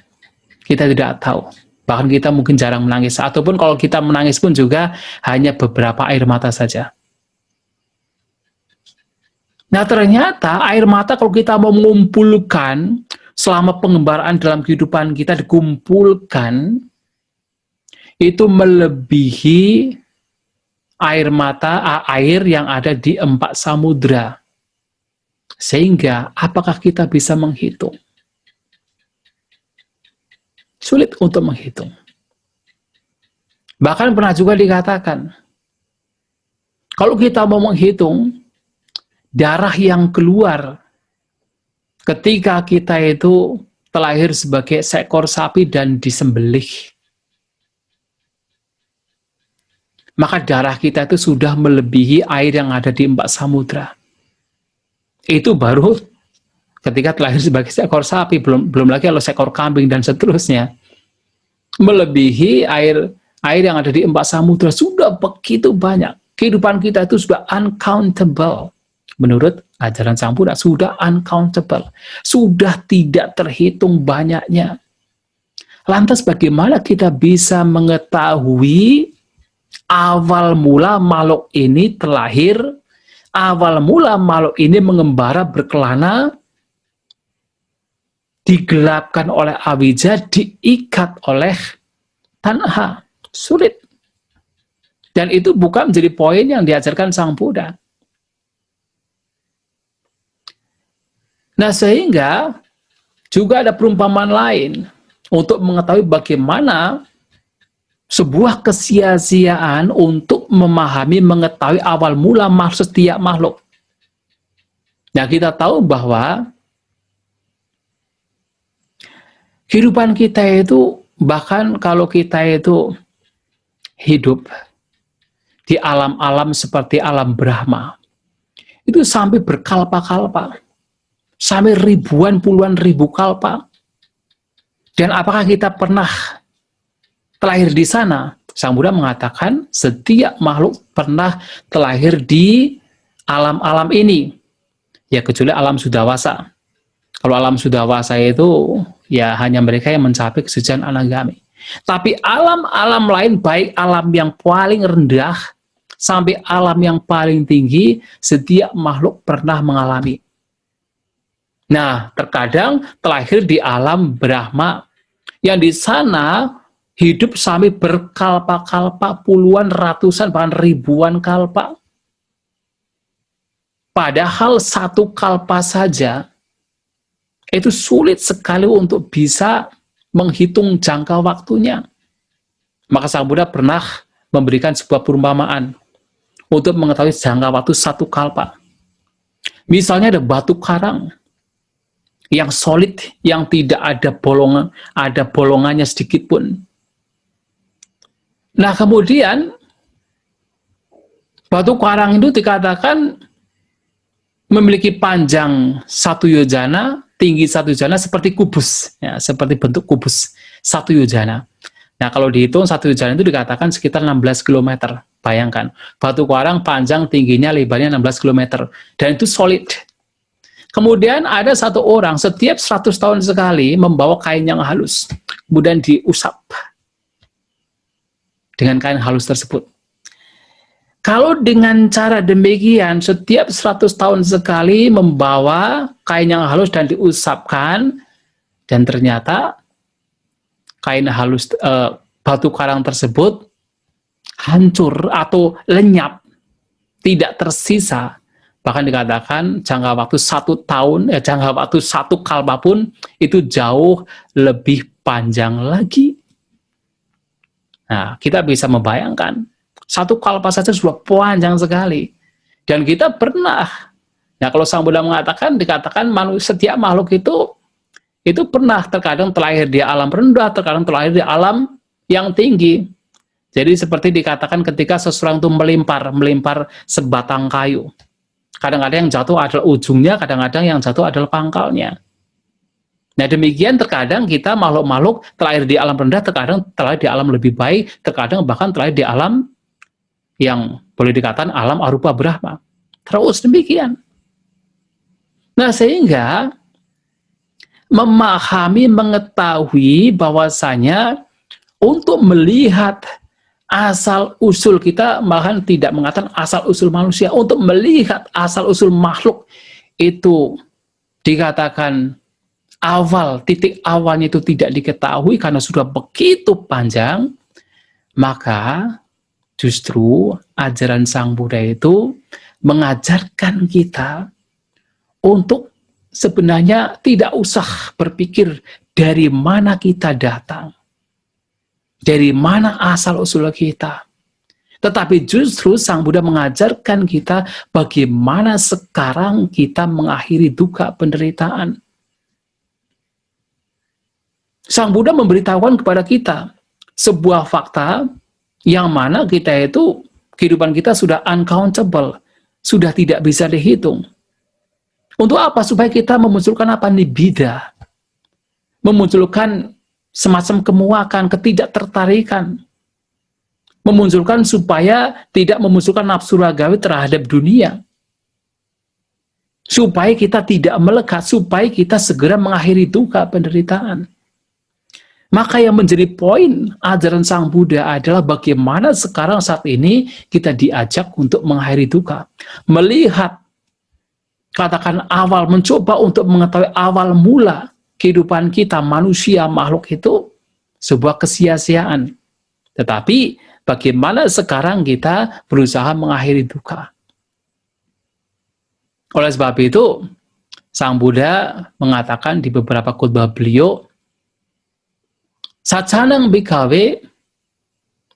kita tidak tahu. Bahkan kita mungkin jarang menangis. Ataupun kalau kita menangis pun juga hanya beberapa air mata saja. Nah, ternyata air mata kalau kita mau mengumpulkan selama pengembaraan dalam kehidupan kita dikumpulkan, itu melebihi air yang ada di 4 samudra. Sehingga, apakah kita bisa menghitung? Sulit untuk menghitung. Bahkan pernah juga dikatakan, kalau kita mau menghitung, darah yang keluar ketika kita itu terlahir sebagai seekor sapi dan disembelih, maka darah kita itu sudah melebihi air yang ada di 4 samudra. Itu baru ketika terlahir sebagai seekor sapi, belum lagi kalau seekor kambing dan seterusnya. Melebihi air yang ada di 4 samudra, sudah begitu banyak. Kehidupan kita itu sudah uncountable. Menurut ajaran Sang Buddha, sudah uncountable. Sudah tidak terhitung banyaknya. Lantas bagaimana kita bisa mengetahui awal mula makhluk ini terlahir, awal mula makhluk ini mengembara berkelana, digelapkan oleh awija, diikat oleh tanha? Sulit. Dan itu bukan menjadi poin yang diajarkan Sang Buddha. Nah, sehingga juga ada perumpamaan lain untuk mengetahui bagaimana sebuah kesia-siaan untuk memahami, mengetahui awal mula setiap makhluk. Nah, kita tahu bahwa kehidupan kita itu, bahkan kalau kita itu hidup di alam-alam seperti alam Brahma, itu sampai berkalpa-kalpa, sampai ribuan, puluhan ribu kalpa. Dan apakah kita pernah terlahir di sana? Sang Buddha mengatakan setiap makhluk pernah terlahir di alam-alam ini, ya kecuali alam Sudawasa. Kalau alam Sudawasa itu ya hanya mereka yang mencapai kesucian anagami. Tapi alam-alam lain, baik alam yang paling rendah sampai alam yang paling tinggi, setiap makhluk pernah mengalami. Nah, terkadang terlahir di alam Brahma, yang di sana hidup sampai berkalpa-kalpa, puluhan, ratusan, bahkan ribuan kalpa. Padahal 1 kalpa saja, itu sulit sekali untuk bisa menghitung jangka waktunya. Maka Sang Buddha pernah memberikan sebuah perumpamaan untuk mengetahui jangka waktu 1 kalpa. Misalnya ada batu karang yang solid, yang tidak ada bolongannya sedikit pun. Nah, kemudian Batu karang itu dikatakan memiliki panjang 1 yojana, tinggi 1 yojana, seperti kubus, ya, seperti bentuk kubus 1 yojana. Nah, kalau dihitung 1 yojana itu dikatakan sekitar 16 km. Bayangkan, batu karang panjang, tingginya, lebarnya 16 km. Dan itu solid. Kemudian ada satu orang setiap 100 tahun sekali membawa kain yang halus, kemudian diusap dengan kain halus tersebut. Kalau dengan cara demikian, setiap 100 tahun sekali membawa kain yang halus dan diusapkan, dan ternyata kain halus, batu karang tersebut hancur atau lenyap, tidak tersisa. Bahkan dikatakan jangka waktu 1 tahun, jangka waktu 1 kalpa pun itu jauh lebih panjang lagi. Nah, kita bisa membayangkan, 1 kalpa saja sudah panjang sekali. Dan kita pernah, nah kalau Sang Buddha mengatakan, dikatakan setiap makhluk itu pernah terkadang terlahir di alam rendah, terkadang terlahir di alam yang tinggi. Jadi seperti dikatakan ketika seseorang itu melempar sebatang kayu. Kadang-kadang yang jatuh adalah ujungnya, kadang-kadang yang jatuh adalah pangkalnya. Nah, demikian terkadang kita makhluk-makhluk terlahir di alam rendah, terkadang terlahir di alam lebih baik, terkadang bahkan terlahir di alam yang boleh dikatakan alam arupa Brahma. Terus demikian. Nah, sehingga memahami, mengetahui bahwasanya untuk melihat asal-usul kita, bahkan tidak mengatakan asal-usul manusia, untuk melihat asal-usul makhluk itu dikatakan awal, titik awalnya itu tidak diketahui karena sudah begitu panjang, maka justru ajaran Sang Buddha itu mengajarkan kita untuk sebenarnya tidak usah berpikir dari mana kita datang, dari mana asal-usul kita. Tetapi justru Sang Buddha mengajarkan kita bagaimana sekarang kita mengakhiri duka penderitaan. Sang Buddha memberitahukan kepada kita sebuah fakta yang mana kita itu, kehidupan kita sudah uncountable, sudah tidak bisa dihitung. Untuk apa? Supaya kita memunculkan apa? Nibbida. Memunculkan semacam kemuakan, ketidaktertarikan. Memunculkan supaya tidak memunculkan nafsu ragawi terhadap dunia. Supaya kita tidak melekat, supaya kita segera mengakhiri duka penderitaan. Maka yang menjadi poin ajaran Sang Buddha adalah bagaimana sekarang saat ini kita diajak untuk mengakhiri duka. Melihat, katakan awal, mencoba untuk mengetahui awal mula kehidupan kita, manusia, makhluk itu sebuah kesia-siaan. Tetapi bagaimana sekarang kita berusaha mengakhiri duka. Oleh sebab itu, Sang Buddha mengatakan di beberapa khotbah beliau, Sacanang bikawe,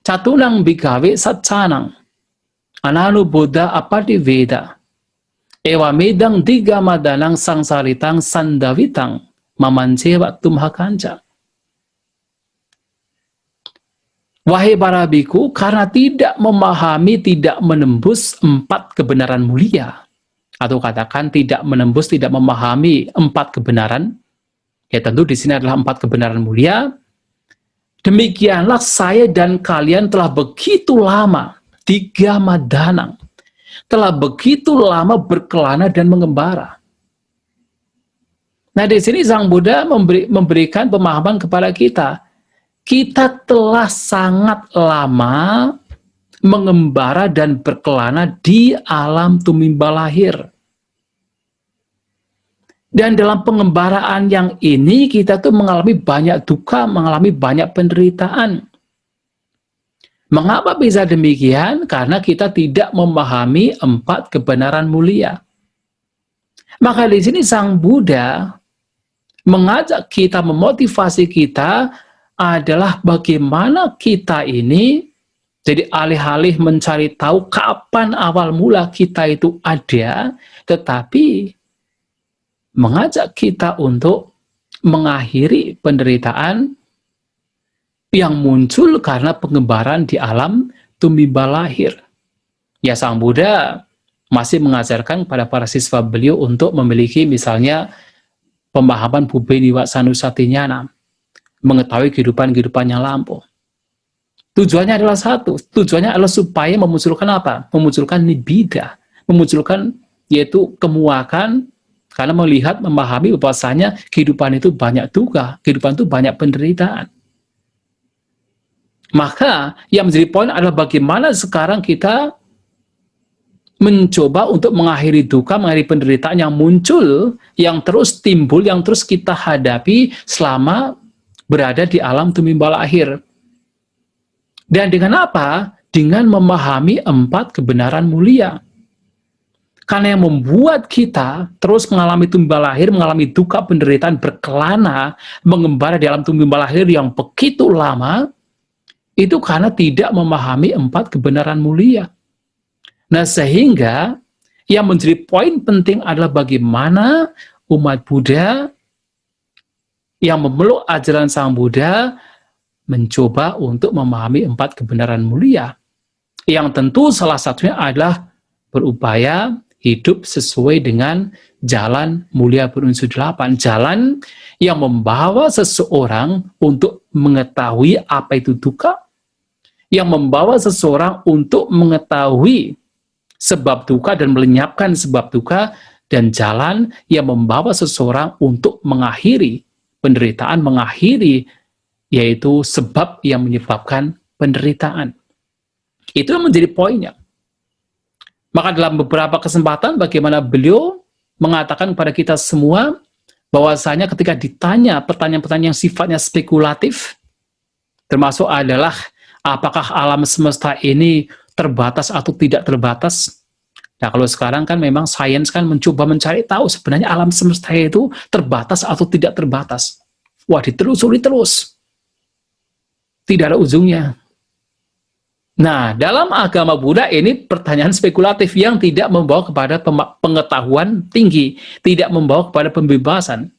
catunang bikawe sacanang, ananu Buddha apati veda, ewa medang diga madanang sangsaritang sandavitang, mamancewa tumhakanca. Wahai para biku, karena tidak memahami, tidak menembus 4 kebenaran mulia, atau katakan tidak menembus, tidak memahami 4 kebenaran, ya tentu di sini adalah 4 kebenaran mulia. Demikianlah saya dan kalian telah begitu lama di Gamadanang, telah begitu lama berkelana dan mengembara. Nah, di sini Sang Buddha memberikan pemahaman kepada kita. Kita telah sangat lama mengembara dan berkelana di alam tumimba lahir. Dan dalam pengembaraan yang ini kita tuh mengalami banyak duka, mengalami banyak penderitaan. Mengapa bisa demikian? Karena kita tidak memahami 4 kebenaran mulia. Maka di sini Sang Buddha mengajak kita, memotivasi kita adalah bagaimana kita ini jadi alih-alih mencari tahu kapan awal mula kita itu ada, tetapi mengajak kita untuk mengakhiri penderitaan yang muncul karena pengembaraan di alam tumimba lahir. Ya, Sang Buddha masih mengajarkan pada para siswa beliau untuk memiliki misalnya pemahaman Bubbe Niwa Sanusatinyana, mengetahui kehidupan-kehidupan yang lampau. Tujuannya adalah satu, tujuannya adalah supaya memunculkan apa? Memunculkan nibbida, memunculkan yaitu kemuakan, karena melihat, memahami bahwasanya kehidupan itu banyak duka, kehidupan itu banyak penderitaan. Maka yang menjadi poin adalah bagaimana sekarang kita mencoba untuk mengakhiri duka, mengakhiri penderitaan yang muncul, yang terus timbul, yang terus kita hadapi selama berada di alam tumimbal akhir. Dan dengan apa? Dengan memahami 4 kebenaran mulia. Karena yang membuat kita terus mengalami tumimbal akhir, mengalami duka, penderitaan, berkelana, mengembara di alam tumimbal akhir yang begitu lama, itu karena tidak memahami 4 kebenaran mulia. Nah, sehingga yang menjadi poin penting adalah bagaimana umat Buddha yang memeluk ajaran Sang Buddha mencoba untuk memahami 4 kebenaran mulia. Yang tentu salah satunya adalah berupaya hidup sesuai dengan jalan mulia berunsur 8. Jalan yang membawa seseorang untuk mengetahui apa itu duka, yang membawa seseorang untuk mengetahui sebab duka dan melenyapkan sebab duka, dan jalan yang membawa seseorang untuk mengakhiri penderitaan, mengakhiri yaitu sebab yang menyebabkan penderitaan. Itu yang menjadi poinnya. Maka dalam beberapa kesempatan bagaimana beliau mengatakan kepada kita semua bahwasanya ketika ditanya pertanyaan-pertanyaan yang sifatnya spekulatif, termasuk adalah apakah alam semesta ini terbatas atau tidak terbatas. Nah, kalau sekarang kan memang sains kan mencoba mencari tahu sebenarnya alam semesta itu terbatas atau tidak terbatas. Wah, ditelusuri terus. Tidak ada ujungnya. Nah, dalam agama Buddha ini pertanyaan spekulatif yang tidak membawa kepada pengetahuan tinggi, tidak membawa kepada pembebasan.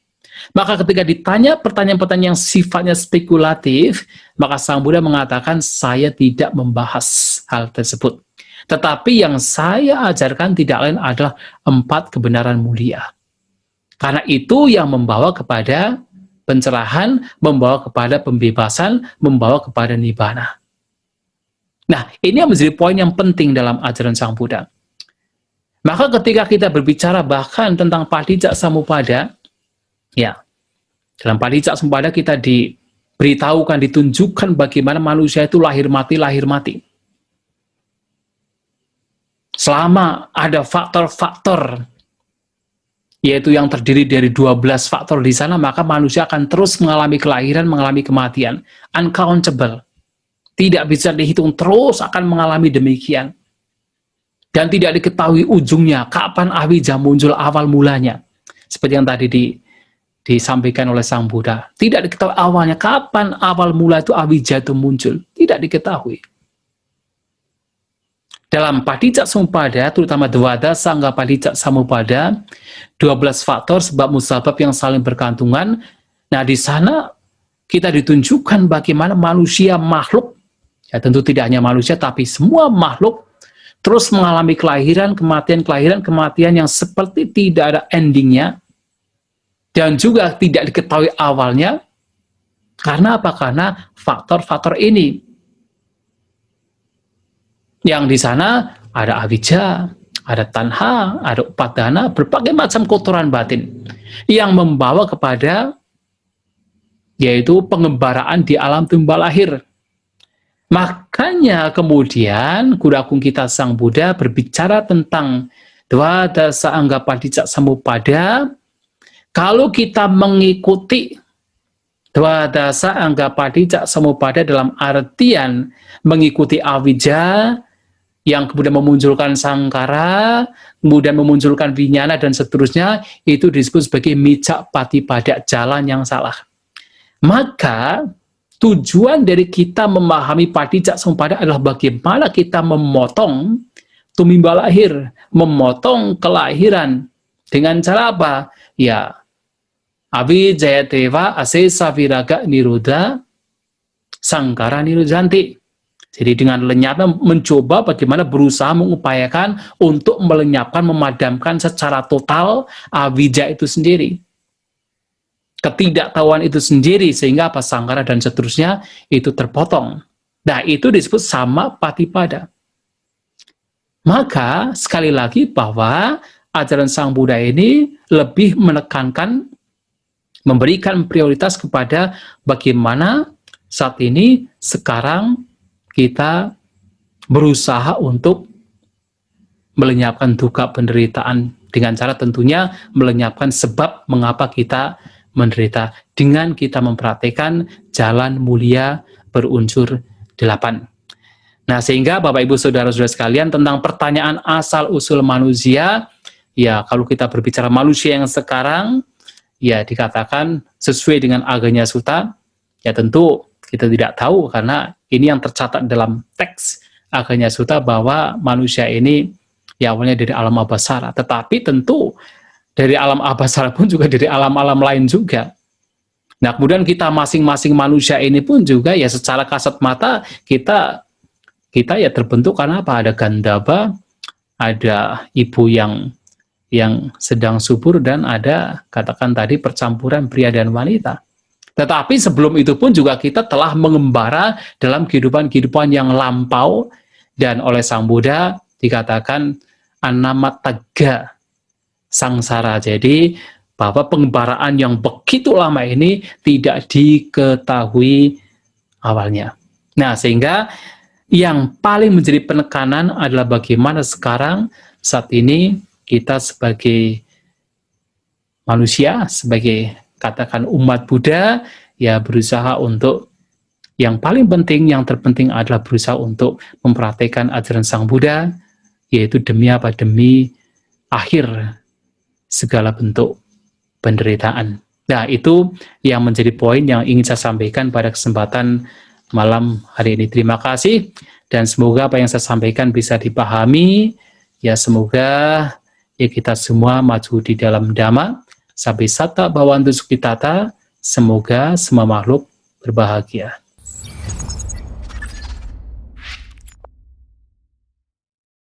Maka ketika ditanya pertanyaan-pertanyaan yang sifatnya spekulatif, maka Sang Buddha mengatakan, saya tidak membahas hal tersebut. Tetapi yang saya ajarkan tidak lain adalah 4 kebenaran mulia. Karena itu yang membawa kepada pencerahan, membawa kepada pembebasan, membawa kepada nibbana. Nah, ini yang menjadi poin yang penting dalam ajaran Sang Buddha. Maka ketika kita berbicara bahkan tentang Padicca Samuppada, ya, dalam Padicca Samuppada kita diberitahukan, ditunjukkan bagaimana manusia itu lahir mati. Selama ada faktor-faktor, yaitu yang terdiri dari 12 faktor di sana, maka manusia akan terus mengalami kelahiran, mengalami kematian. Uncountable. Tidak bisa dihitung, terus akan mengalami demikian. Dan tidak diketahui ujungnya, kapan awija muncul awal mulanya. Seperti yang tadi disampaikan oleh Sang Buddha. Tidak diketahui awalnya, kapan awal mula itu awija itu muncul. Tidak diketahui. Dalam Padicca Samuppada, terutama Dwada Sangga Padicca Samuppada, 12 faktor sebab musabab yang saling bergantungan. Nah, di sana kita ditunjukkan bagaimana manusia makhluk, ya tentu tidak hanya manusia, tapi semua makhluk terus mengalami kelahiran, kematian yang seperti tidak ada endingnya, dan juga tidak diketahui awalnya. Karena apa? Karena faktor-faktor ini. Yang di sana ada avijja, ada tanha, ada upadana, berbagai macam kotoran batin yang membawa kepada yaitu pengembaraan di alam tumbal akhir. Makanya kemudian Guru Agung kita Sang Buddha berbicara tentang Dwadasa Angga Padicca Samuppada. Kalau kita mengikuti Dwadasa Angga Padicca Samuppada dalam artian mengikuti avijja, yang kemudian memunculkan sangkara, kemudian memunculkan vinyana, dan seterusnya, itu disebut sebagai micca patipada, jalan yang salah. Maka, tujuan dari kita memahami Padicca Samuppada adalah bagaimana kita memotong tumimbal akhir, memotong kelahiran. Dengan cara apa? Ya, avijjaya deva asesa viraga niruddha sangkara nirujanti. Jadi dengan lenyapnya mencoba bagaimana berusaha mengupayakan untuk melenyapkan, memadamkan secara total awija itu sendiri. Ketidaktahuan itu sendiri, sehingga apa sangkara dan seterusnya itu terpotong. Nah, itu disebut sama patipada. Maka, sekali lagi bahwa ajaran Sang Buddha ini lebih menekankan, memberikan prioritas kepada bagaimana saat ini, sekarang, kita berusaha untuk melenyapkan duka penderitaan dengan cara tentunya melenyapkan sebab mengapa kita menderita dengan kita memperhatikan jalan mulia berunsur 8. Nah, sehingga Bapak Ibu Saudara-saudara sekalian tentang pertanyaan asal-usul manusia, ya kalau kita berbicara manusia yang sekarang, ya dikatakan sesuai dengan Aganya Sutta, ya tentu kita tidak tahu karena ini yang tercatat dalam teks Aganya Sutta bahwa manusia ini ya awalnya dari alam abasara, tetapi tentu dari alam abasara pun juga dari alam-alam lain juga. Nah, kemudian kita masing-masing manusia ini pun juga ya secara kasat mata kita ya terbentuk karena apa? Ada Gandhaba, ada ibu yang sedang subur, dan ada katakan tadi percampuran pria dan wanita. Tetapi sebelum itu pun juga kita telah mengembara dalam kehidupan-kehidupan yang lampau, dan oleh Sang Buddha dikatakan anamataga sangsara. Jadi bahwa pengembaraan yang begitu lama ini tidak diketahui awalnya. Nah, sehingga yang paling menjadi penekanan adalah bagaimana sekarang saat ini kita sebagai manusia, sebagai katakan umat Buddha, ya berusaha untuk yang paling penting, yang terpenting adalah berusaha untuk memperhatikan ajaran Sang Buddha, yaitu demi apa? Demi akhir segala bentuk penderitaan. Nah, itu yang menjadi poin yang ingin saya sampaikan pada kesempatan malam hari ini. Terima kasih, dan semoga apa yang saya sampaikan bisa dipahami. Ya, semoga ya kita semua maju di dalam Dhamma. Sampai satta bhavantu sukhitata, semoga semua makhluk berbahagia.